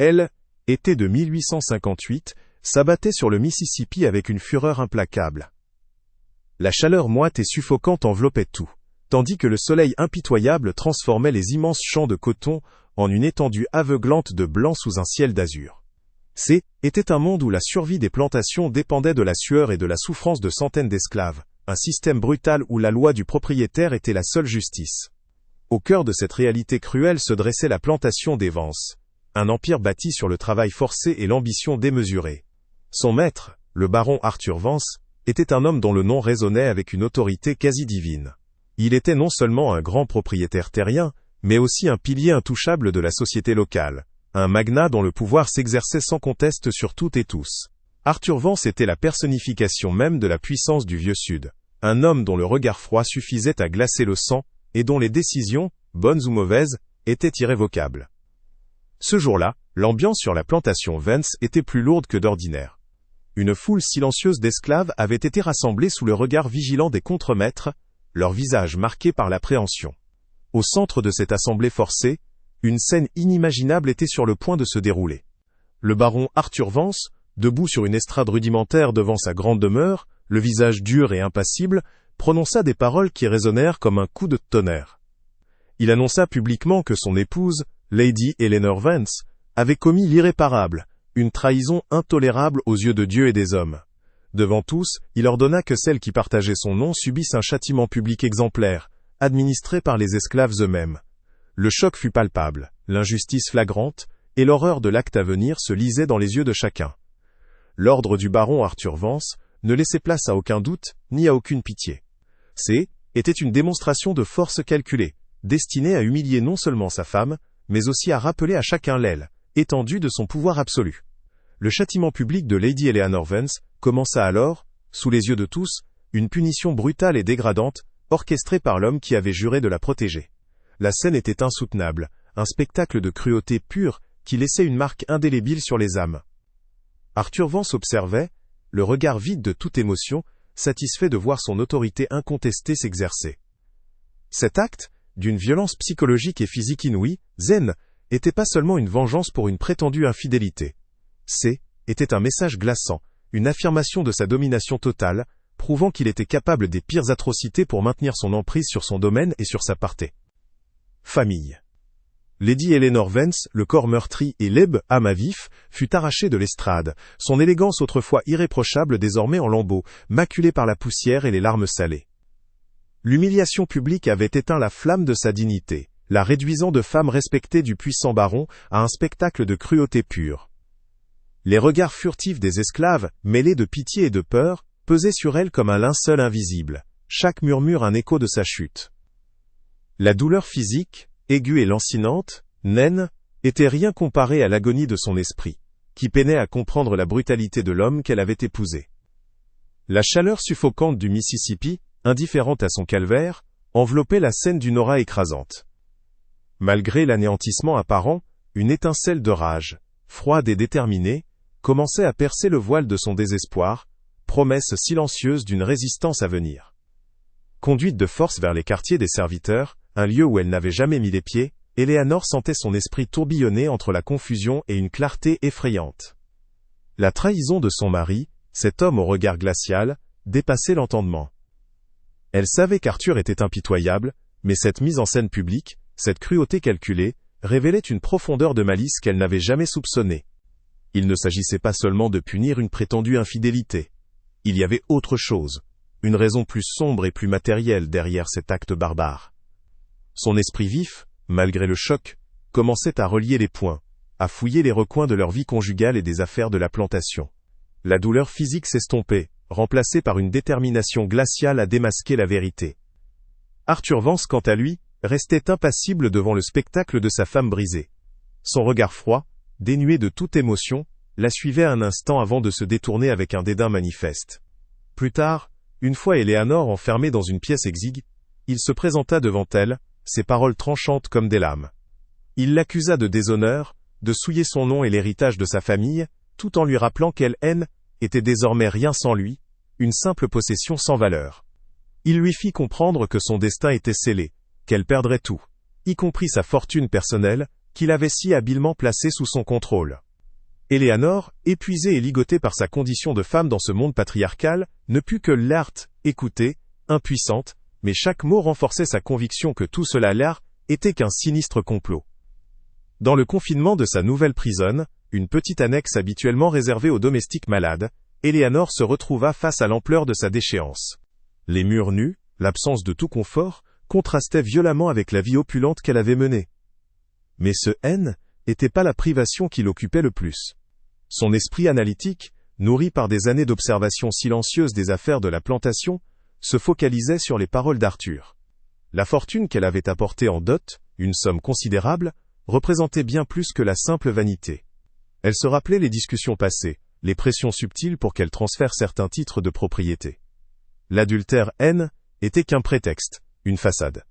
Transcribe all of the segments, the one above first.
elle, été de 1858, s'abattait sur le Mississippi avec une fureur implacable. La chaleur moite et suffocante enveloppait tout, tandis que le soleil impitoyable transformait les immenses champs de coton en une étendue aveuglante de blanc sous un ciel d'azur. Était un monde où la survie des plantations dépendait de la sueur et de la souffrance de centaines d'esclaves, un système brutal où la loi du propriétaire était la seule justice. Au cœur de cette réalité cruelle se dressait la plantation des Vance, un empire bâti sur le travail forcé et l'ambition démesurée. Son maître, le baron Arthur Vance, était un homme dont le nom résonnait avec une autorité quasi divine. Il était non seulement un grand propriétaire terrien, mais aussi un pilier intouchable de la société locale, un magnat dont le pouvoir s'exerçait sans conteste sur toutes et tous. Arthur Vance était la personnification même de la puissance du Vieux Sud, un homme dont le regard froid suffisait à glacer le sang, et dont les décisions, bonnes ou mauvaises, étaient irrévocables. Ce jour-là, l'ambiance sur la plantation Vance était plus lourde que d'ordinaire. Une foule silencieuse d'esclaves avait été rassemblée sous le regard vigilant des contremaîtres, leurs visages marqués par l'appréhension. Au centre de cette assemblée forcée, une scène inimaginable était sur le point de se dérouler. Le baron Arthur Vance, debout sur une estrade rudimentaire devant sa grande demeure, le visage dur et impassible, prononça des paroles qui résonnèrent comme un coup de tonnerre. Il annonça publiquement que son épouse, Lady Eleanor Vance, avait commis l'irréparable, une trahison intolérable aux yeux de Dieu et des hommes. Devant tous, il ordonna que celles qui partageaient son nom subissent un châtiment public exemplaire, administré par les esclaves eux-mêmes. Le choc fut palpable, l'injustice flagrante, et l'horreur de l'acte à venir se lisait dans les yeux de chacun. L'ordre du baron Arthur Vance ne laissait place à aucun doute, ni à aucune pitié. Était une démonstration de force calculée, destinée à humilier non seulement sa femme, mais aussi à rappeler à chacun l'aile, étendue de son pouvoir absolu. Le châtiment public de Lady Eleanor Vance commença alors, sous les yeux de tous, une punition brutale et dégradante, orchestrée par l'homme qui avait juré de la protéger. La scène était insoutenable, un spectacle de cruauté pure qui laissait une marque indélébile sur les âmes. Arthur Vance observait, le regard vide de toute émotion, satisfait de voir son autorité incontestée s'exercer. Cet acte, d'une violence psychologique et physique inouïe, n'était pas seulement une vengeance pour une prétendue infidélité. Était un message glaçant, une affirmation de sa domination totale, prouvant qu'il était capable des pires atrocités pour maintenir son emprise sur son domaine et sur sa partie. Famille. Lady Eleanor Vance, le corps meurtri et âme à vif, fut arrachée de l'estrade, son élégance autrefois irréprochable désormais en lambeaux, maculée par la poussière et les larmes salées. L'humiliation publique avait éteint la flamme de sa dignité, la réduisant de femme respectée du puissant baron à un spectacle de cruauté pure. Les regards furtifs des esclaves, mêlés de pitié et de peur, pesaient sur elle comme un linceul invisible, chaque murmure un écho de sa chute. La douleur physique, aiguë et lancinante, naine, était rien comparée à l'agonie de son esprit, qui peinait à comprendre la brutalité de l'homme qu'elle avait épousé. La chaleur suffocante du Mississippi, indifférente à son calvaire, enveloppait la scène d'une aura écrasante. Malgré l'anéantissement apparent, une étincelle de rage, froide et déterminée, commençait à percer le voile de son désespoir, promesse silencieuse d'une résistance à venir. Conduite de force vers les quartiers des serviteurs, un lieu où elle n'avait jamais mis les pieds, Eleanor sentait son esprit tourbillonner entre la confusion et une clarté effrayante. La trahison de son mari, cet homme au regard glacial, dépassait l'entendement. Elle savait qu'Arthur était impitoyable, mais cette mise en scène publique, cette cruauté calculée, révélait une profondeur de malice qu'elle n'avait jamais soupçonnée. Il ne s'agissait pas seulement de punir une prétendue infidélité. Il y avait autre chose, une raison plus sombre et plus matérielle derrière cet acte barbare. Son esprit vif, malgré le choc, commençait à relier les points, à fouiller les recoins de leur vie conjugale et des affaires de la plantation. La douleur physique s'estompait, remplacée par une détermination glaciale à démasquer la vérité. Arthur Vance, quant à lui, restait impassible devant le spectacle de sa femme brisée. Son regard froid, dénué de toute émotion, la suivait un instant avant de se détourner avec un dédain manifeste. Plus tard, une fois Eleanor enfermée dans une pièce exiguë, il se présenta devant elle, ses paroles tranchantes comme des lames. Il l'accusa de déshonneur, de souiller son nom et l'héritage de sa famille, tout en lui rappelant qu'elle était désormais rien sans lui, une simple possession sans valeur. Il lui fit comprendre que son destin était scellé, qu'elle perdrait tout, y compris sa fortune personnelle, qu'il avait si habilement placée sous son contrôle. Éléanore, épuisée et ligotée par sa condition de femme dans ce monde patriarcal, ne put que écouter, impuissante, mais chaque mot renforçait sa conviction que tout cela était qu'un sinistre complot. Dans le confinement de sa nouvelle prison, une petite annexe habituellement réservée aux domestiques malades, Éléanore se retrouva face à l'ampleur de sa déchéance. Les murs nus, l'absence de tout confort, contrastaient violemment avec la vie opulente qu'elle avait menée. Mais ce n'était pas la privation qui l'occupait le plus. Son esprit analytique, nourri par des années d'observation silencieuse des affaires de la plantation, se focalisait sur les paroles d'Arthur. La fortune qu'elle avait apportée en dot, une somme considérable, représentait bien plus que la simple vanité. Elle se rappelait les discussions passées, les pressions subtiles pour qu'elle transfère certains titres de propriété. L'adultère était qu'un prétexte, une façade.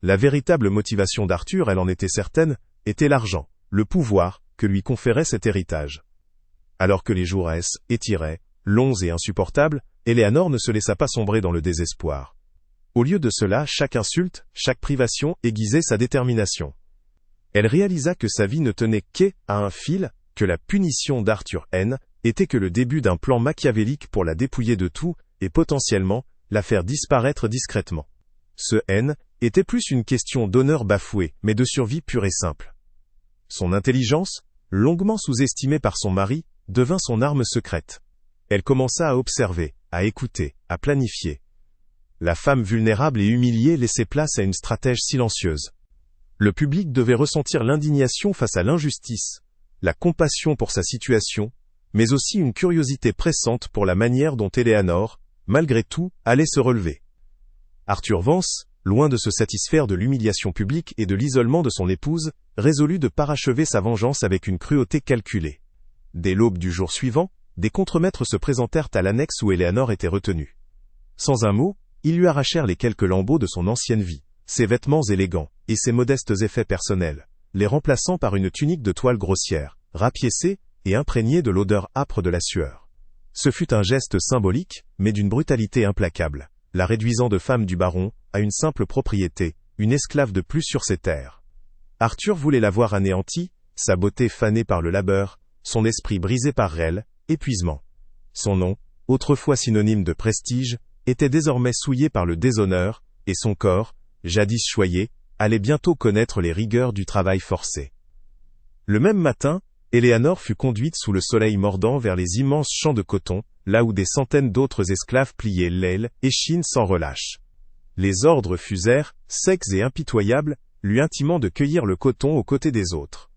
La véritable motivation d'Arthur, elle en était certaine, était l'argent, le pouvoir que lui conférait cet héritage. Alors que les jours étiraient, longs et insupportables, Éléanore ne se laissa pas sombrer dans le désespoir. Au lieu de cela, chaque insulte, chaque privation aiguisait sa détermination. Elle réalisa que sa vie ne tenait qu'à un fil, que la punition d'Arthur était que le début d'un plan machiavélique pour la dépouiller de tout, et potentiellement, la faire disparaître discrètement. Ce était plus une question d'honneur bafoué, mais de survie pure et simple. Son intelligence, longuement sous-estimée par son mari, devint son arme secrète. Elle commença à observer, à écouter, à planifier. La femme vulnérable et humiliée laissait place à une stratège silencieuse. Le public devait ressentir l'indignation face à l'injustice, la compassion pour sa situation, mais aussi une curiosité pressante pour la manière dont Éléanore, malgré tout, allait se relever. Arthur Vance, loin de se satisfaire de l'humiliation publique et de l'isolement de son épouse, résolut de parachever sa vengeance avec une cruauté calculée. Dès l'aube du jour suivant, des contremaîtres se présentèrent à l'annexe où Éléanore était retenue. Sans un mot, ils lui arrachèrent les quelques lambeaux de son ancienne vie, ses vêtements élégants, et ses modestes effets personnels, les remplaçant par une tunique de toile grossière, rapiécée, et imprégnée de l'odeur âpre de la sueur. Ce fut un geste symbolique, mais d'une brutalité implacable, la réduisant de femme du baron, à une simple propriété, une esclave de plus sur ses terres. Arthur voulait la voir anéantie, sa beauté fanée par le labeur, son esprit brisé par épuisement. Son nom, autrefois synonyme de prestige, était désormais souillé par le déshonneur, et son corps, jadis choyé, allait bientôt connaître les rigueurs du travail forcé. Le même matin, Éléanore fut conduite sous le soleil mordant vers les immenses champs de coton, là où des centaines d'autres esclaves pliaient l'aile et Chine sans relâche. Les ordres fusèrent, secs et impitoyables, lui intimant de cueillir le coton aux côtés des autres.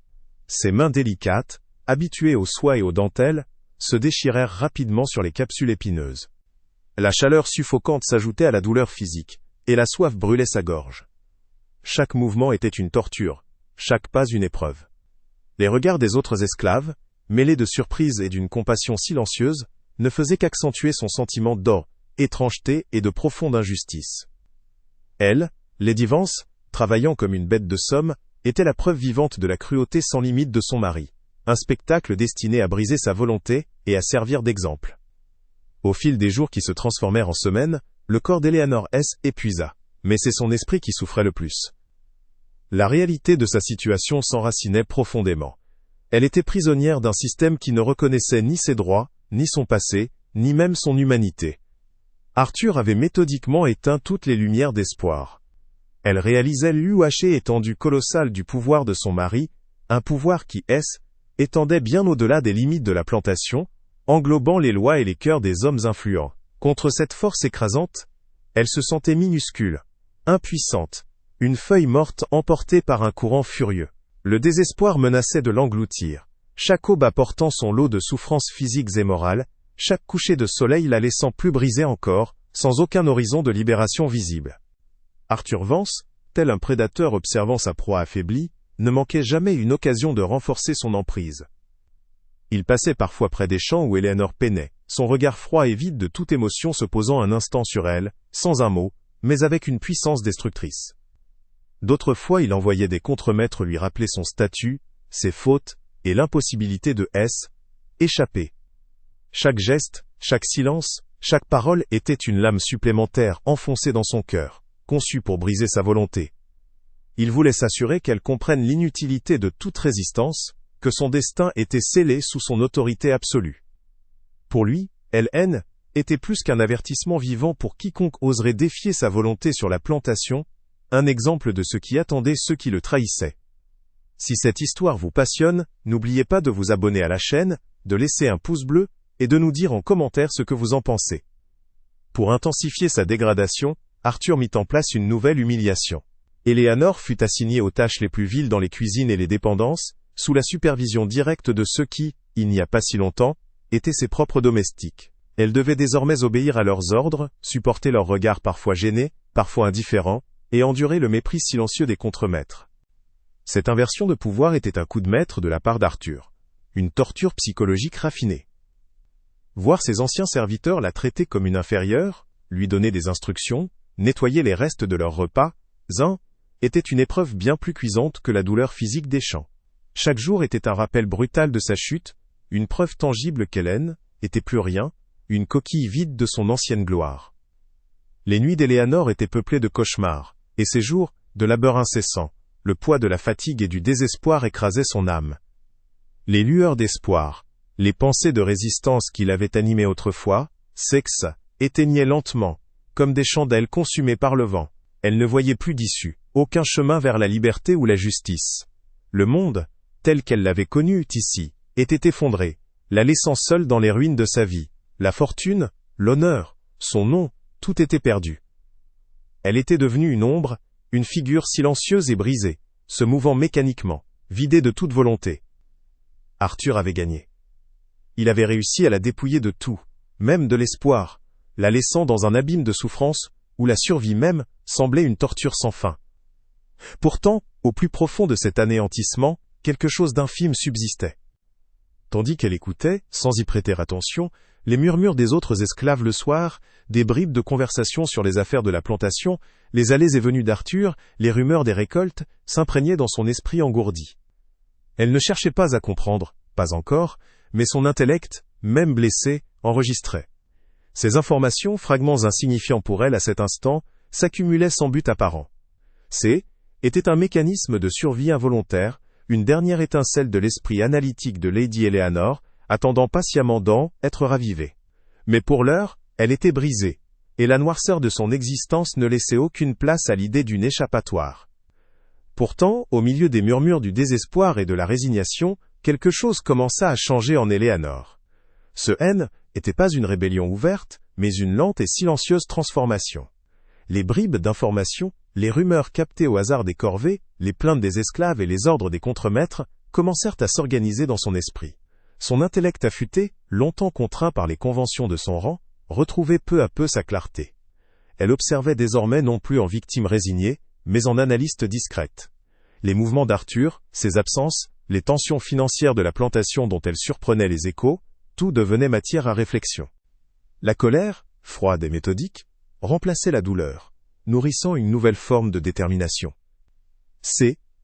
Ses mains délicates, habituées aux soies et aux dentelles, se déchirèrent rapidement sur les capsules épineuses. La chaleur suffocante s'ajoutait à la douleur physique, et la soif brûlait sa gorge. Chaque mouvement était une torture, chaque pas une épreuve. Les regards des autres esclaves, mêlés de surprise et d'une compassion silencieuse, ne faisaient qu'accentuer son sentiment d'étrangeté et de profonde injustice. Elle, Lady Vance, travaillant comme une bête de somme, était la preuve vivante de la cruauté sans limite de son mari, un spectacle destiné à briser sa volonté et à servir d'exemple. Au fil des jours qui se transformèrent en semaines, le corps d'Éléanore épuisa, mais c'est son esprit qui souffrait le plus. La réalité de sa situation s'enracinait profondément. Elle était prisonnière d'un système qui ne reconnaissait ni ses droits, ni son passé, ni même son humanité. Arthur avait méthodiquement éteint toutes les lumières d'espoir. Elle réalisait l'étendue colossale du pouvoir de son mari, un pouvoir qui étendait bien au-delà des limites de la plantation, englobant les lois et les cœurs des hommes influents. Contre cette force écrasante, elle se sentait minuscule, impuissante, une feuille morte emportée par un courant furieux. Le désespoir menaçait de l'engloutir, chaque aube apportant son lot de souffrances physiques et morales, chaque coucher de soleil la laissant plus brisée encore, sans aucun horizon de libération visible. Arthur Vance, tel un prédateur observant sa proie affaiblie, ne manquait jamais une occasion de renforcer son emprise. Il passait parfois près des champs où Éléanore peinait, son regard froid et vide de toute émotion se posant un instant sur elle, sans un mot, mais avec une puissance destructrice. D'autres fois il envoyait des contremaîtres lui rappeler son statut, ses fautes, et l'impossibilité de échapper. Chaque geste, chaque silence, chaque parole était une lame supplémentaire enfoncée dans son cœur, conçue pour briser sa volonté. Il voulait s'assurer qu'elle comprenne l'inutilité de toute résistance, que son destin était scellé sous son autorité absolue. Pour lui, Hélène était plus qu'un avertissement vivant pour quiconque oserait défier sa volonté sur la plantation, un exemple de ce qui attendait ceux qui le trahissaient. Si cette histoire vous passionne, n'oubliez pas de vous abonner à la chaîne, de laisser un pouce bleu, et de nous dire en commentaire ce que vous en pensez. Pour intensifier sa dégradation, Arthur mit en place une nouvelle humiliation. Éléanore fut assignée aux tâches les plus viles dans les cuisines et les dépendances, sous la supervision directe de ceux qui, il n'y a pas si longtemps, étaient ses propres domestiques. Elle devait désormais obéir à leurs ordres, supporter leurs regards parfois gênés, parfois indifférents, et endurer le mépris silencieux des contremaîtres. Cette inversion de pouvoir était un coup de maître de la part d'Arthur. Une torture psychologique raffinée. Voir ses anciens serviteurs la traiter comme une inférieure, lui donner des instructions, nettoyer les restes de leur repas, était une épreuve bien plus cuisante que la douleur physique des champs. Chaque jour était un rappel brutal de sa chute, une preuve tangible qu'Hélène était plus rien, une coquille vide de son ancienne gloire. Les nuits d'Éléanore étaient peuplées de cauchemars, et ses jours, de labeur incessant. Le poids de la fatigue et du désespoir écrasait son âme. Les lueurs d'espoir, les pensées de résistance qui l'avaient animée autrefois, éteignaient lentement, comme des chandelles consumées par le vent. Elle ne voyait plus d'issue, aucun chemin vers la liberté ou la justice. Le monde, tel qu'elle l'avait connu ici, était effondré, la laissant seule dans les ruines de sa vie. La fortune, l'honneur, son nom, tout était perdu. Elle était devenue une ombre, une figure silencieuse et brisée, se mouvant mécaniquement, vidée de toute volonté. Arthur avait gagné. Il avait réussi à la dépouiller de tout, même de l'espoir, la laissant dans un abîme de souffrance, où la survie même semblait une torture sans fin. Pourtant, au plus profond de cet anéantissement, quelque chose d'infime subsistait. Tandis qu'elle écoutait, sans y prêter attention, les murmures des autres esclaves le soir, des bribes de conversation sur les affaires de la plantation, les allées et venues d'Arthur, les rumeurs des récoltes, s'imprégnaient dans son esprit engourdi. Elle ne cherchait pas à comprendre, pas encore, mais son intellect, même blessé, enregistrait. Ces informations, fragments insignifiants pour elle à cet instant, s'accumulaient sans but apparent. Était un mécanisme de survie involontaire, une dernière étincelle de l'esprit analytique de Lady Éléanore, attendant patiemment d'être ravivée. Mais pour l'heure, elle était brisée, et la noirceur de son existence ne laissait aucune place à l'idée d'une échappatoire. Pourtant, au milieu des murmures du désespoir et de la résignation, quelque chose commença à changer en Éléanore. Ce n'était pas une rébellion ouverte, mais une lente et silencieuse transformation. Les bribes d'informations, les rumeurs captées au hasard des corvées, les plaintes des esclaves et les ordres des contremaîtres, commencèrent à s'organiser dans son esprit. Son intellect affûté, longtemps contraint par les conventions de son rang, retrouvait peu à peu sa clarté. Elle observait désormais non plus en victime résignée, mais en analyste discrète. Les mouvements d'Arthur, ses absences, les tensions financières de la plantation dont elle surprenait les échos, tout devenait matière à réflexion. La colère, froide et méthodique, remplaçait la douleur, nourrissant une nouvelle forme de détermination.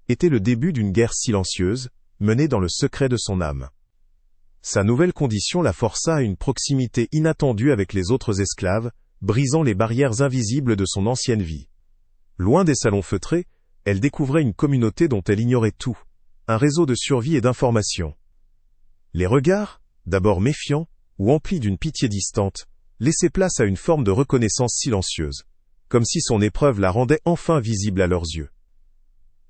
Était le début d'une guerre silencieuse, menée dans le secret de son âme. Sa nouvelle condition la força à une proximité inattendue avec les autres esclaves, brisant les barrières invisibles de son ancienne vie. Loin des salons feutrés, elle découvrait une communauté dont elle ignorait tout, un réseau de survie et d'information. Les regards, d'abord méfiants, ou emplis d'une pitié distante, laissaient place à une forme de reconnaissance silencieuse, comme si son épreuve la rendait enfin visible à leurs yeux.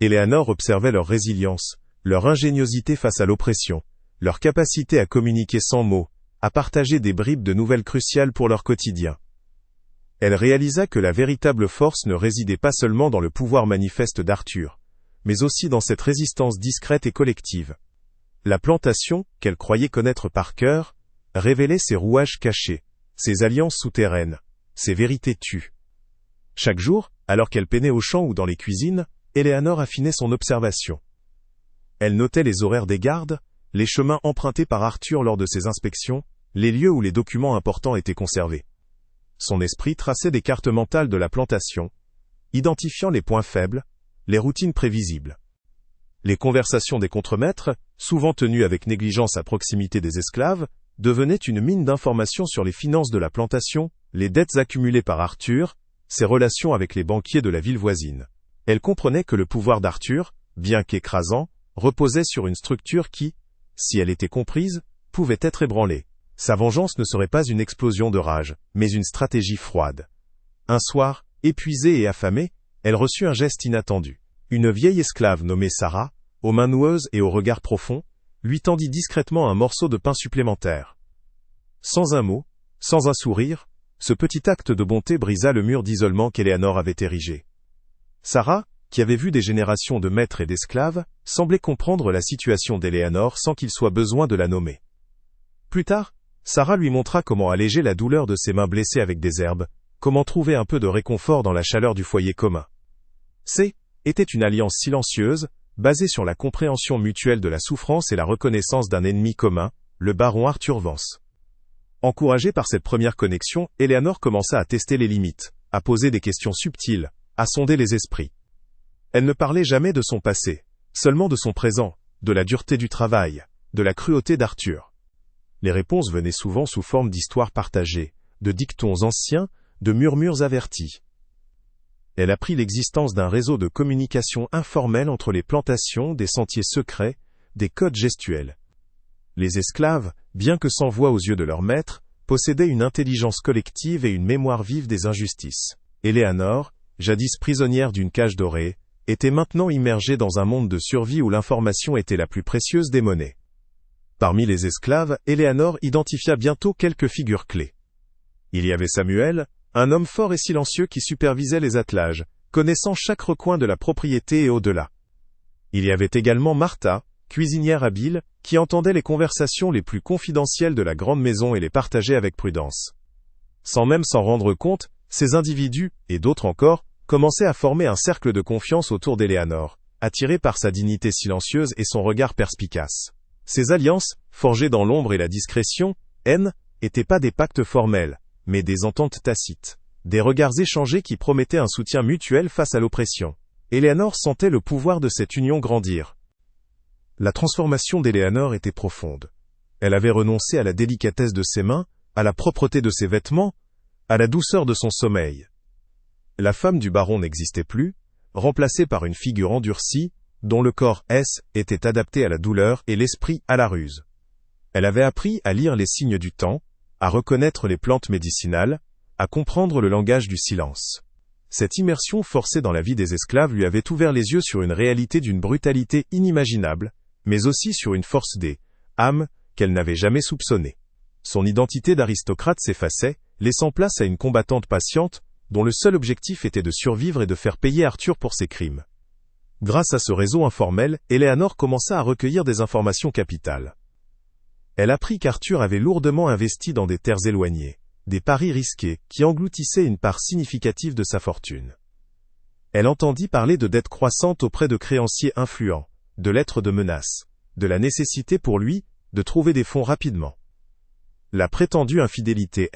Éléanore observait leur résilience, leur ingéniosité face à l'oppression, leur capacité à communiquer sans mots, à partager des bribes de nouvelles cruciales pour leur quotidien. Elle réalisa que la véritable force ne résidait pas seulement dans le pouvoir manifeste d'Arthur, mais aussi dans cette résistance discrète et collective. La plantation, qu'elle croyait connaître par cœur, révélait ses rouages cachés, ses alliances souterraines, ses vérités tues. Chaque jour, alors qu'elle peinait aux champs ou dans les cuisines, Éléanore affinait son observation. Elle notait les horaires des gardes, les chemins empruntés par Arthur lors de ses inspections, les lieux où les documents importants étaient conservés. Son esprit traçait des cartes mentales de la plantation, identifiant les points faibles, les routines prévisibles. Les conversations des contremaîtres, souvent tenues avec négligence à proximité des esclaves, devenaient une mine d'informations sur les finances de la plantation, les dettes accumulées par Arthur, ses relations avec les banquiers de la ville voisine. Elle comprenait que le pouvoir d'Arthur, bien qu'écrasant, reposait sur une structure qui, si elle était comprise, pouvait être ébranlée. Sa vengeance ne serait pas une explosion de rage, mais une stratégie froide. Un soir, épuisée et affamée, elle reçut un geste inattendu. Une vieille esclave nommée Sarah, aux mains noueuses et au regard profond, lui tendit discrètement un morceau de pain supplémentaire. Sans un mot, sans un sourire, ce petit acte de bonté brisa le mur d'isolement qu'Éléanore avait érigé. Sarah, qui avait vu des générations de maîtres et d'esclaves, semblait comprendre la situation d'Éléanore sans qu'il soit besoin de la nommer. Plus tard, Sarah lui montra comment alléger la douleur de ses mains blessées avec des herbes, comment trouver un peu de réconfort dans la chaleur du foyer commun. Était une alliance silencieuse, basée sur la compréhension mutuelle de la souffrance et la reconnaissance d'un ennemi commun, le baron Arthur Vance. Encouragée par cette première connexion, Éléanore commença à tester les limites, à poser des questions subtiles, à sonder les esprits. Elle ne parlait jamais de son passé, seulement de son présent, de la dureté du travail, de la cruauté d'Arthur. Les réponses venaient souvent sous forme d'histoires partagées, de dictons anciens, de murmures avertis. Elle apprit l'existence d'un réseau de communication informelle entre les plantations, des sentiers secrets, des codes gestuels. Les esclaves, bien que sans voix aux yeux de leur maître, possédaient une intelligence collective et une mémoire vive des injustices. Éléanore, jadis prisonnière d'une cage dorée, était maintenant immergée dans un monde de survie où l'information était la plus précieuse des monnaies. Parmi les esclaves, Éléanore identifia bientôt quelques figures clés. Il y avait Samuel, un homme fort et silencieux qui supervisait les attelages, connaissant chaque recoin de la propriété et au-delà. Il y avait également Martha, cuisinière habile, qui entendait les conversations les plus confidentielles de la grande maison et les partageait avec prudence. Sans même s'en rendre compte, ces individus, et d'autres encore, commençaient à former un cercle de confiance autour d'Éléanore, attirés par sa dignité silencieuse et son regard perspicace. Ces alliances, forgées dans l'ombre et la discrétion, n'étaient pas des pactes formels, mais des ententes tacites, des regards échangés qui promettaient un soutien mutuel face à l'oppression. Éléanore sentait le pouvoir de cette union grandir. La transformation d'Éléanore était profonde. Elle avait renoncé à la délicatesse de ses mains, à la propreté de ses vêtements, à la douceur de son sommeil. La femme du baron n'existait plus, remplacée par une figure endurcie, dont le corps était adapté à la douleur et l'esprit à la ruse. Elle avait appris à lire les signes du temps, à reconnaître les plantes médicinales, à comprendre le langage du silence. Cette immersion forcée dans la vie des esclaves lui avait ouvert les yeux sur une réalité d'une brutalité inimaginable, mais aussi sur une force des âmes qu'elle n'avait jamais soupçonnée. Son identité d'aristocrate s'effaçait, laissant place à une combattante patiente, dont le seul objectif était de survivre et de faire payer Arthur pour ses crimes. Grâce à ce réseau informel, Éléanore commença à recueillir des informations capitales. Elle apprit qu'Arthur avait lourdement investi dans des terres éloignées, des paris risqués qui engloutissaient une part significative de sa fortune. Elle entendit parler de dettes croissantes auprès de créanciers influents, de lettres de menaces, de la nécessité pour lui de trouver des fonds rapidement. La prétendue infidélité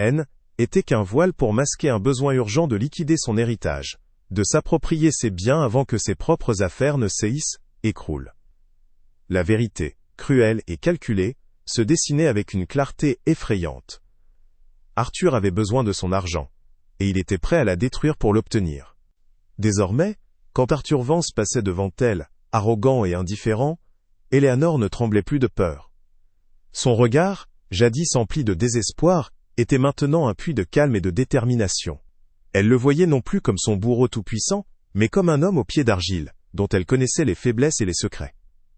était qu'un voile pour masquer un besoin urgent de liquider son héritage, de s'approprier ses biens avant que ses propres affaires ne s'écroulent. La vérité, cruelle et calculée, se dessinait avec une clarté effrayante. Arthur avait besoin de son argent, et il était prêt à la détruire pour l'obtenir. Désormais, quand Arthur Vance passait devant elle, arrogant et indifférent, Éléanore ne tremblait plus de peur. Son regard, jadis empli de désespoir, était maintenant un puits de calme et de détermination. Elle le voyait non plus comme son bourreau tout-puissant, mais comme un homme aux pieds d'argile, dont elle connaissait les faiblesses et les secrets.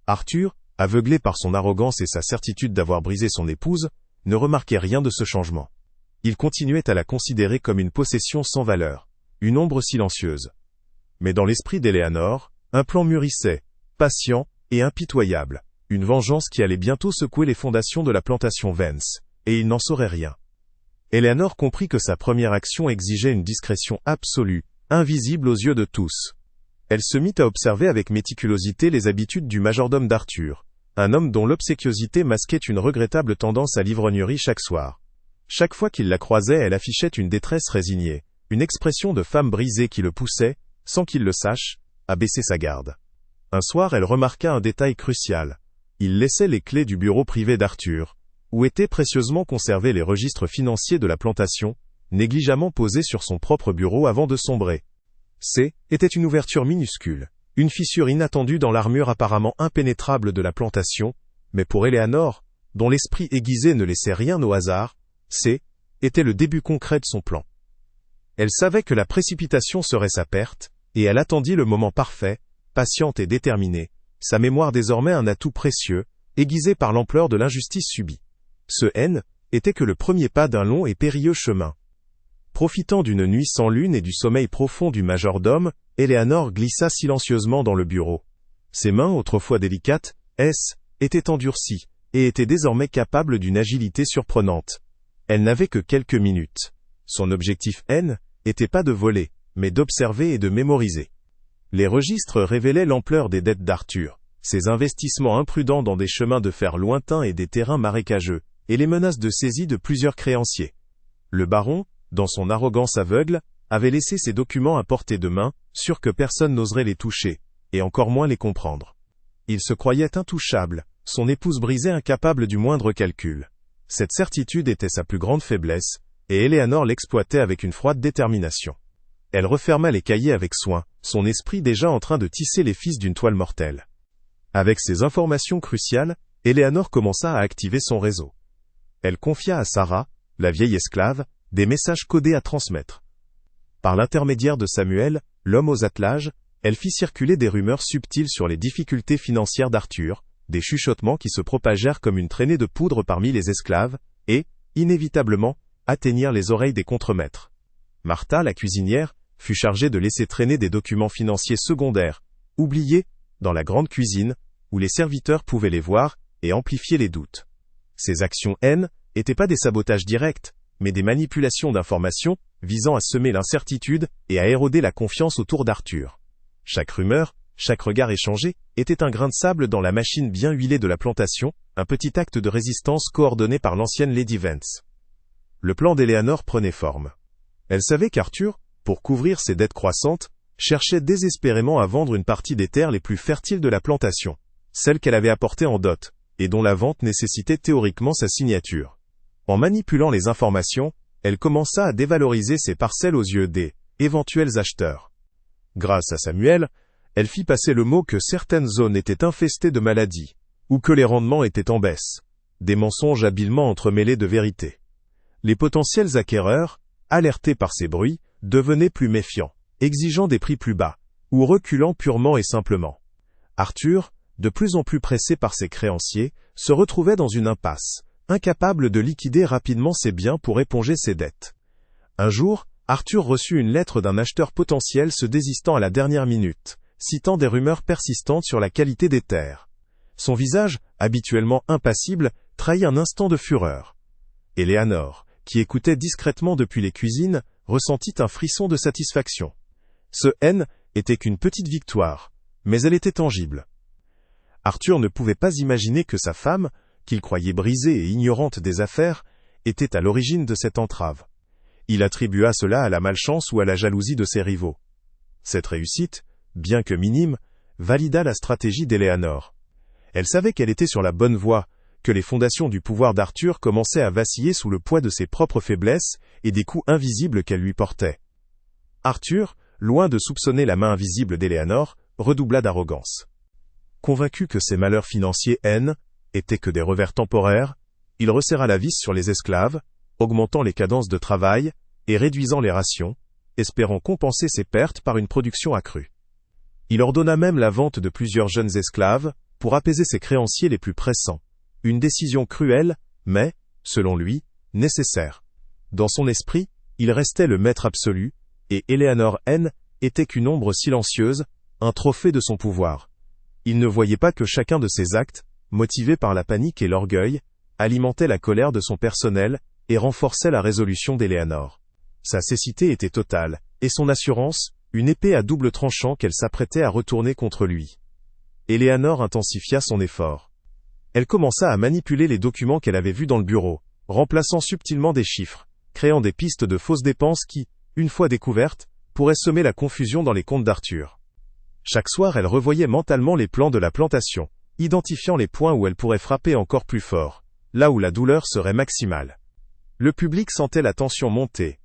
Arthur, aveuglé par son arrogance et sa certitude d'avoir brisé son épouse, ne remarquait rien de ce changement. Il continuait à la considérer comme une possession sans valeur, une ombre silencieuse. Mais dans l'esprit d'Éléanore, un plan mûrissait, patient et impitoyable, une vengeance qui allait bientôt secouer les fondations de la plantation Vance, et il n'en saurait rien. Éléanore comprit que sa première action exigeait une discrétion absolue, invisible aux yeux de tous. Elle se mit à observer avec méticulosité les habitudes du majordome d'Arthur, un homme dont l'obséquiosité masquait une regrettable tendance à l'ivrognerie chaque soir. Chaque fois qu'il la croisait, elle affichait une détresse résignée, une expression de femme brisée qui le poussait, sans qu'il le sache, à baisser sa garde. Un soir, elle remarqua un détail crucial. Il laissait les clés du bureau privé d'Arthur, où étaient précieusement conservés les registres financiers de la plantation, négligemment posés sur son propre bureau avant de sombrer. C était une ouverture minuscule, une fissure inattendue dans l'armure apparemment impénétrable de la plantation, mais pour Eleanor, dont l'esprit aiguisé ne laissait rien au hasard, C était le début concret de son plan. Elle savait que la précipitation serait sa perte, et elle attendit le moment parfait, patiente et déterminée, sa mémoire désormais un atout précieux, aiguisé par l'ampleur de l'injustice subie. Ce N était que le premier pas d'un long et périlleux chemin. Profitant d'une nuit sans lune et du sommeil profond du majordome, Eleanor glissa silencieusement dans le bureau. Ses mains, autrefois délicates, étaient endurcies, et étaient désormais capables d'une agilité surprenante. Elle n'avait que quelques minutes. Son objectif N était pas de voler, mais d'observer et de mémoriser. Les registres révélaient l'ampleur des dettes d'Arthur, ses investissements imprudents dans des chemins de fer lointains et des terrains marécageux, et les menaces de saisie de plusieurs créanciers. Le baron, dans son arrogance aveugle, avait laissé ces documents à portée de main, sûr que personne n'oserait les toucher, et encore moins les comprendre. Il se croyait intouchable, son épouse brisée incapable du moindre calcul. Cette certitude était sa plus grande faiblesse, et Eleanor l'exploitait avec une froide détermination. Elle referma les cahiers avec soin, son esprit déjà en train de tisser les fils d'une toile mortelle. Avec ces informations cruciales, Eleanor commença à activer son réseau. Elle confia à Sarah, la vieille esclave, des messages codés à transmettre. Par l'intermédiaire de Samuel, l'homme aux attelages, elle fit circuler des rumeurs subtiles sur les difficultés financières d'Arthur, des chuchotements qui se propagèrent comme une traînée de poudre parmi les esclaves, et, inévitablement, atteignirent les oreilles des contremaîtres. Martha, la cuisinière, fut chargée de laisser traîner des documents financiers secondaires, oubliés, dans la grande cuisine, où les serviteurs pouvaient les voir, et amplifier les doutes. Ces actions N n'étaient pas des sabotages directs, mais des manipulations d'informations, visant à semer l'incertitude et à éroder la confiance autour d'Arthur. Chaque rumeur, chaque regard échangé, était un grain de sable dans la machine bien huilée de la plantation, un petit acte de résistance coordonné par l'ancienne Lady Vance. Le plan d'Eleanor prenait forme. Elle savait qu'Arthur, pour couvrir ses dettes croissantes, cherchait désespérément à vendre une partie des terres les plus fertiles de la plantation, celle qu'elle avait apportée en dot, et dont la vente nécessitait théoriquement sa signature. En manipulant les informations, elle commença à dévaloriser ces parcelles aux yeux des éventuels acheteurs. Grâce à Samuel, elle fit passer le mot que certaines zones étaient infestées de maladies, ou que les rendements étaient en baisse, des mensonges habilement entremêlés de vérité. Les potentiels acquéreurs, alertés par ces bruits, devenaient plus méfiants, exigeant des prix plus bas, ou reculant purement et simplement. Arthur, de plus en plus pressé par ses créanciers, se retrouvait dans une impasse, incapable de liquider rapidement ses biens pour éponger ses dettes. Un jour, Arthur reçut une lettre d'un acheteur potentiel se désistant à la dernière minute, citant des rumeurs persistantes sur la qualité des terres. Son visage, habituellement impassible, trahit un instant de fureur. Eleanor, qui écoutait discrètement depuis les cuisines, ressentit un frisson de satisfaction. Ce N était qu'une petite victoire, mais elle était tangible. Arthur ne pouvait pas imaginer que sa femme, qu'il croyait brisée et ignorante des affaires, était à l'origine de cette entrave. Il attribua cela à la malchance ou à la jalousie de ses rivaux. Cette réussite, bien que minime, valida la stratégie d'Eleanor. Elle savait qu'elle était sur la bonne voie, que les fondations du pouvoir d'Arthur commençaient à vaciller sous le poids de ses propres faiblesses et des coups invisibles qu'elle lui portait. Arthur, loin de soupçonner la main invisible d'Eleanor, redoubla d'arrogance. Convaincu que ses malheurs financiers N étaient que des revers temporaires, il resserra la vis sur les esclaves, augmentant les cadences de travail et réduisant les rations, espérant compenser ses pertes par une production accrue. Il ordonna même la vente de plusieurs jeunes esclaves pour apaiser ses créanciers les plus pressants. Une décision cruelle, mais, selon lui, nécessaire. Dans son esprit, il restait le maître absolu, et Eleanor N était qu'une ombre silencieuse, un trophée de son pouvoir. Il ne voyait pas que chacun de ses actes, motivé par la panique et l'orgueil, alimentait la colère de son personnel et renforçait la résolution d'Eleanor. Sa cécité était totale, et son assurance, une épée à double tranchant qu'elle s'apprêtait à retourner contre lui. Eleanor intensifia son effort. Elle commença à manipuler les documents qu'elle avait vus dans le bureau, remplaçant subtilement des chiffres, créant des pistes de fausses dépenses qui, une fois découvertes, pourraient semer la confusion dans les comptes d'Arthur. Chaque soir, elle revoyait mentalement les plans de la plantation, identifiant les points où elle pourrait frapper encore plus fort, là où la douleur serait maximale. Le public sentait la tension monter,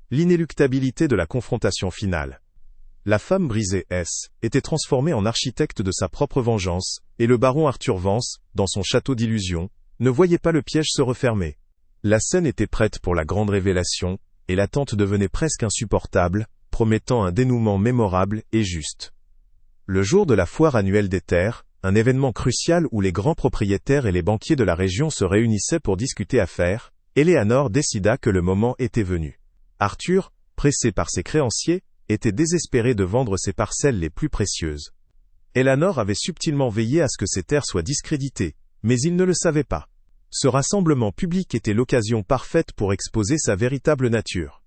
l'inéluctabilité de la confrontation finale. La femme brisée était transformée en architecte de sa propre vengeance, et le baron Arthur Vance, dans son château d'illusion, ne voyait pas le piège se refermer. La scène était prête pour la grande révélation, et l'attente devenait presque insupportable, promettant un dénouement mémorable et juste. Le jour de la foire annuelle des terres, un événement crucial où les grands propriétaires et les banquiers de la région se réunissaient pour discuter affaires, Eleanor décida que le moment était venu. Arthur, pressé par ses créanciers, était désespéré de vendre ses parcelles les plus précieuses. Eleanor avait subtilement veillé à ce que ses terres soient discréditées, mais il ne le savait pas. Ce rassemblement public était l'occasion parfaite pour exposer sa véritable nature.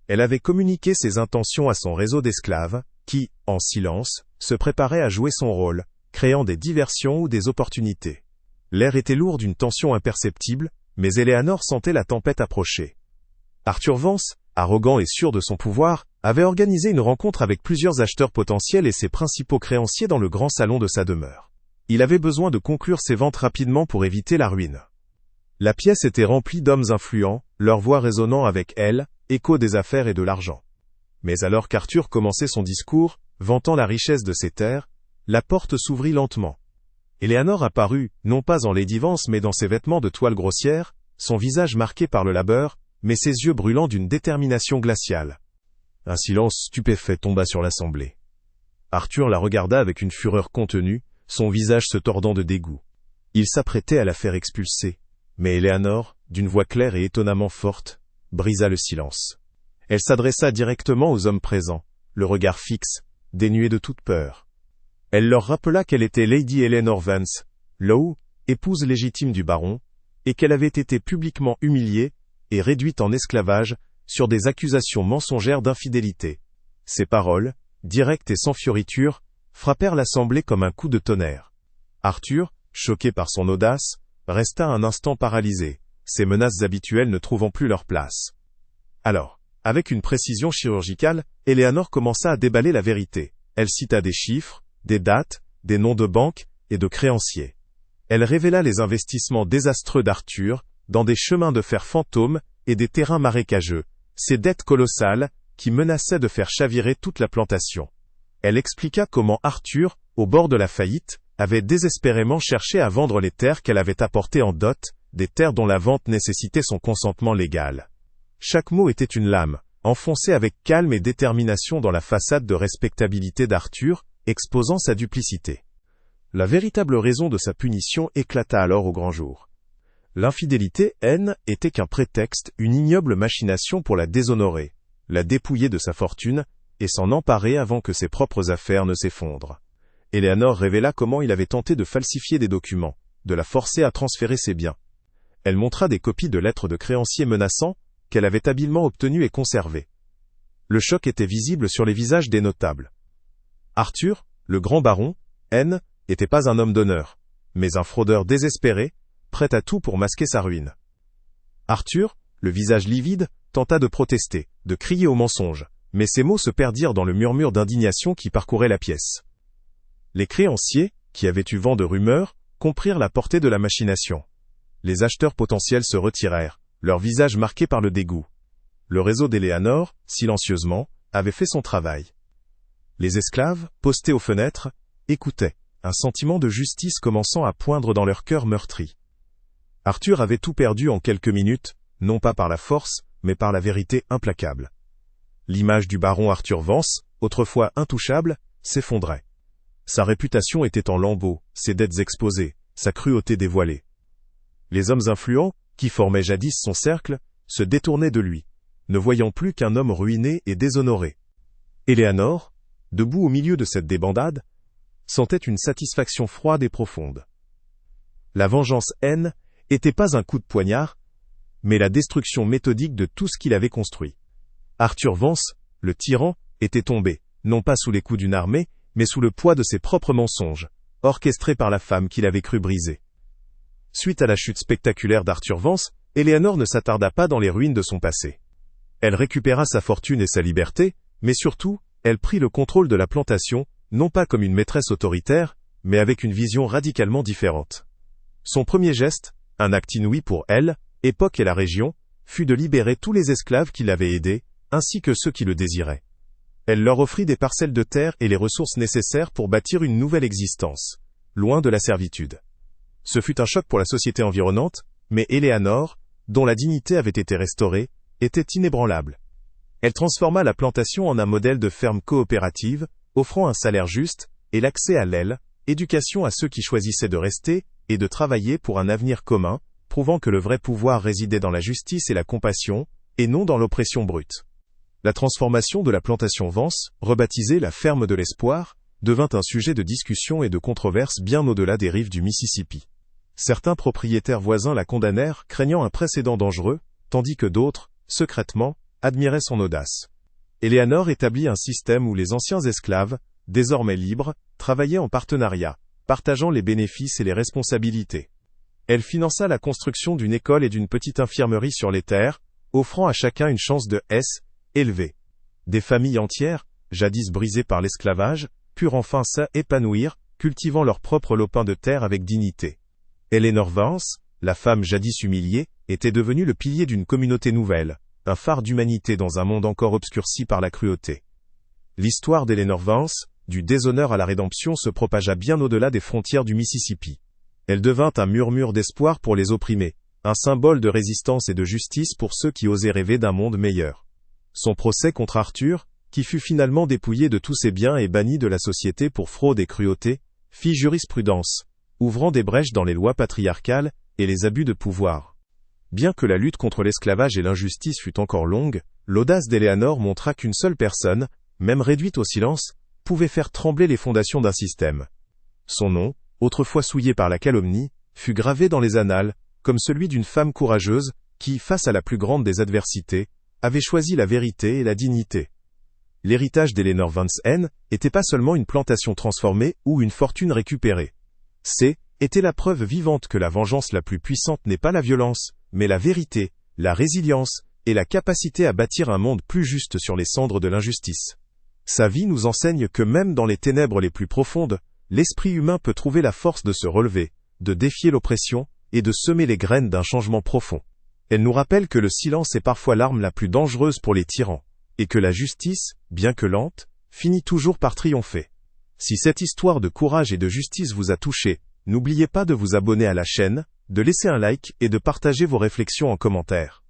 Elle avait communiqué ses intentions à son réseau d'esclaves, qui, en silence, se préparait à jouer son rôle, créant des diversions ou des opportunités. L'air était lourd d'une tension imperceptible, mais Eleanor sentait la tempête approcher. Arthur Vance, arrogant et sûr de son pouvoir, avait organisé une rencontre avec plusieurs acheteurs potentiels et ses principaux créanciers dans le grand salon de sa demeure. Il avait besoin de conclure ses ventes rapidement pour éviter la ruine. La pièce était remplie d'hommes influents, leur voix résonnant avec elle, écho des affaires et de l'argent. Mais alors qu'Arthur commençait son discours, vantant la richesse de ses terres, la porte s'ouvrit lentement. Eleanor apparut, non pas en Lady Vance mais dans ses vêtements de toile grossière, son visage marqué par le labeur, mais ses yeux brûlant d'une détermination glaciale. Un silence stupéfait tomba sur l'assemblée. Arthur la regarda avec une fureur contenue, son visage se tordant de dégoût. Il s'apprêtait à la faire expulser, mais Eleanor, d'une voix claire et étonnamment forte, brisa le silence. Elle s'adressa directement aux hommes présents, le regard fixe, dénué de toute peur. Elle leur rappela qu'elle était Lady Eleanor Vance, Lowe, épouse légitime du baron, et qu'elle avait été publiquement humiliée et réduite en esclavage sur des accusations mensongères d'infidélité. Ces paroles, directes et sans fioriture, frappèrent l'assemblée comme un coup de tonnerre. Arthur, choqué par son audace, resta un instant paralysé, ses menaces habituelles ne trouvant plus leur place. Alors, avec une précision chirurgicale, Eleanor commença à déballer la vérité. Elle cita des chiffres, des dates, des noms de banques et de créanciers. Elle révéla les investissements désastreux d'Arthur, dans des chemins de fer fantômes et des terrains marécageux, ces dettes colossales, qui menaçaient de faire chavirer toute la plantation. Elle expliqua comment Arthur, au bord de la faillite, avait désespérément cherché à vendre les terres qu'elle avait apportées en dot, des terres dont la vente nécessitait son consentement légal. Chaque mot était une lame, enfoncée avec calme et détermination dans la façade de respectabilité d'Arthur, exposant sa duplicité. La véritable raison de sa punition éclata alors au grand jour. L'infidélité, était qu'un prétexte, une ignoble machination pour la déshonorer, la dépouiller de sa fortune, et s'en emparer avant que ses propres affaires ne s'effondrent. Eleanor révéla comment il avait tenté de falsifier des documents, de la forcer à transférer ses biens. Elle montra des copies de lettres de créanciers menaçants, qu'elle avait habilement obtenues et conservées. Le choc était visible sur les visages des notables. Arthur, le grand baron, n'était pas un homme d'honneur, mais un fraudeur désespéré, prêt à tout pour masquer sa ruine. Arthur, le visage livide, tenta de protester, de crier au mensonge, mais ses mots se perdirent dans le murmure d'indignation qui parcourait la pièce. Les créanciers, qui avaient eu vent de rumeurs, comprirent la portée de la machination. Les acheteurs potentiels se retirèrent, leur visage marqué par le dégoût. Le réseau d'Eleanor, silencieusement, avait fait son travail. Les esclaves, postés aux fenêtres, écoutaient, un sentiment de justice commençant à poindre dans leur cœur meurtri. Arthur avait tout perdu en quelques minutes, non pas par la force, mais par la vérité implacable. L'image du baron Arthur Vance, autrefois intouchable, s'effondrait. Sa réputation était en lambeaux, ses dettes exposées, sa cruauté dévoilée. Les hommes influents, qui formaient jadis son cercle, se détournaient de lui, ne voyant plus qu'un homme ruiné et déshonoré. Eleanor, debout au milieu de cette débandade, sentait une satisfaction froide et profonde. La vengeance était pas un coup de poignard, mais la destruction méthodique de tout ce qu'il avait construit. Arthur Vance, le tyran, était tombé, non pas sous les coups d'une armée, mais sous le poids de ses propres mensonges, orchestrés par la femme qu'il avait cru briser. Suite à la chute spectaculaire d'Arthur Vance, Eleanor ne s'attarda pas dans les ruines de son passé. Elle récupéra sa fortune et sa liberté, mais surtout, elle prit le contrôle de la plantation, non pas comme une maîtresse autoritaire, mais avec une vision radicalement différente. Son premier geste, un acte inouï pour elle, époque et la région, fut de libérer tous les esclaves qui l'avaient aidé, ainsi que ceux qui le désiraient. Elle leur offrit des parcelles de terre et les ressources nécessaires pour bâtir une nouvelle existence, loin de la servitude. Ce fut un choc pour la société environnante, mais Éléanore, dont la dignité avait été restaurée, était inébranlable. Elle transforma la plantation en un modèle de ferme coopérative, offrant un salaire juste, et l'accès à l'aile, éducation à ceux qui choisissaient de rester, et de travailler pour un avenir commun, prouvant que le vrai pouvoir résidait dans la justice et la compassion, et non dans l'oppression brute. La transformation de la plantation Vance, rebaptisée la ferme de l'espoir, devint un sujet de discussion et de controverse bien au-delà des rives du Mississippi. Certains propriétaires voisins la condamnèrent, craignant un précédent dangereux, tandis que d'autres, secrètement, admiraient son audace. Éléanore établit un système où les anciens esclaves, désormais libres, travaillaient en partenariat, partageant les bénéfices et les responsabilités. Elle finança la construction d'une école et d'une petite infirmerie sur les terres, offrant à chacun une chance de s'élever. Des familles entières, jadis brisées par l'esclavage, purent enfin s'épanouir, cultivant leur propre lopin de terre avec dignité. Eleanor Vance, la femme jadis humiliée, était devenue le pilier d'une communauté nouvelle, un phare d'humanité dans un monde encore obscurci par la cruauté. L'histoire d'Eleanor Vance, du déshonneur à la rédemption, se propagea bien au-delà des frontières du Mississippi. Elle devint un murmure d'espoir pour les opprimés, un symbole de résistance et de justice pour ceux qui osaient rêver d'un monde meilleur. Son procès contre Arthur, qui fut finalement dépouillé de tous ses biens et banni de la société pour fraude et cruauté, fit jurisprudence, ouvrant des brèches dans les lois patriarcales et les abus de pouvoir. Bien que la lutte contre l'esclavage et l'injustice fût encore longue, l'audace d'Éléanore montra qu'une seule personne, même réduite au silence, pouvait faire trembler les fondations d'un système. Son nom, autrefois souillé par la calomnie, fut gravé dans les annales, comme celui d'une femme courageuse, qui, face à la plus grande des adversités, avait choisi la vérité et la dignité. L'héritage d'Eleanor Vance n'était pas seulement une plantation transformée ou une fortune récupérée. Était la preuve vivante que la vengeance la plus puissante n'est pas la violence, mais la vérité, la résilience, et la capacité à bâtir un monde plus juste sur les cendres de l'injustice. Sa vie nous enseigne que même dans les ténèbres les plus profondes, l'esprit humain peut trouver la force de se relever, de défier l'oppression, et de semer les graines d'un changement profond. Elle nous rappelle que le silence est parfois l'arme la plus dangereuse pour les tyrans, et que la justice, bien que lente, finit toujours par triompher. Si cette histoire de courage et de justice vous a touché, n'oubliez pas de vous abonner à la chaîne, de laisser un like et de partager vos réflexions en commentaire.